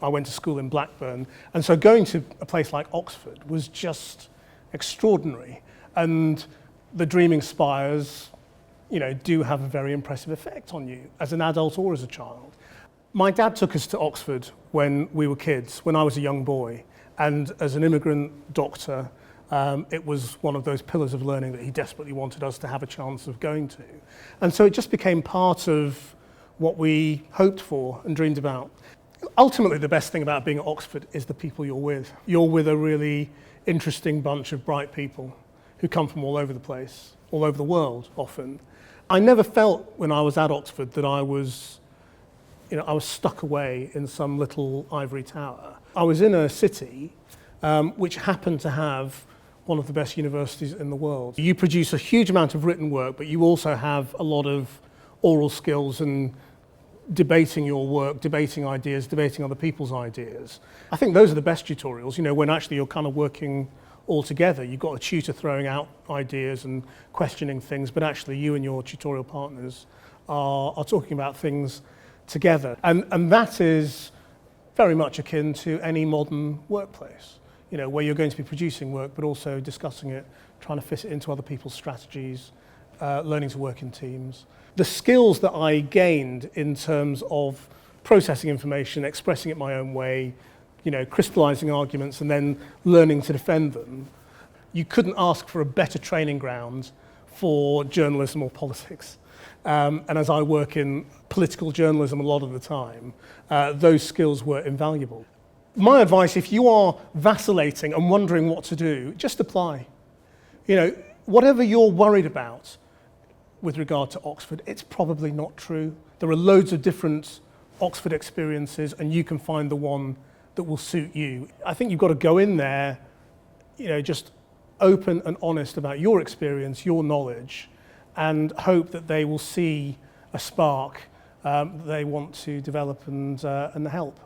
I went to school in Blackburn, and so going to a place like Oxford was just extraordinary. And the Dreaming Spires, do have a very impressive effect on you as an adult or as a child. My dad took us to Oxford when we were kids, when I was a young boy, and as an immigrant doctor, it was one of those pillars of learning that he desperately wanted us to have a chance of going to. And so it just became part of what we hoped for and dreamed about. Ultimately, the best thing about being at Oxford is the people you're with. You're with a really interesting bunch of bright people who come from all over the place, all over the world often. I never felt when I was at Oxford that I was stuck away in some little ivory tower. I was in a city which happened to have one of the best universities in the world. You produce a huge amount of written work, but you also have a lot of oral skills and debating your work, debating ideas, debating other people's ideas. I think those are the best tutorials, when actually you're kind of working all together. You've got a tutor throwing out ideas and questioning things, but actually you and your tutorial partners are talking about things together. And that is very much akin to any modern workplace, where you're going to be producing work, but also discussing it, trying to fit it into other people's strategies, learning to work in teams. The skills that I gained in terms of processing information, expressing it my own way, crystallizing arguments and then learning to defend them, you couldn't ask for a better training ground for journalism or politics. And as I work in political journalism a lot of the time, those skills were invaluable. My advice, if you are vacillating and wondering what to do, just apply. Whatever you're worried about with regard to Oxford, it's probably not true. There are loads of different Oxford experiences, and you can find the one that will suit you. I think you've got to go in there, just open and honest about your experience, your knowledge, and hope that they will see a spark that they want to develop and help.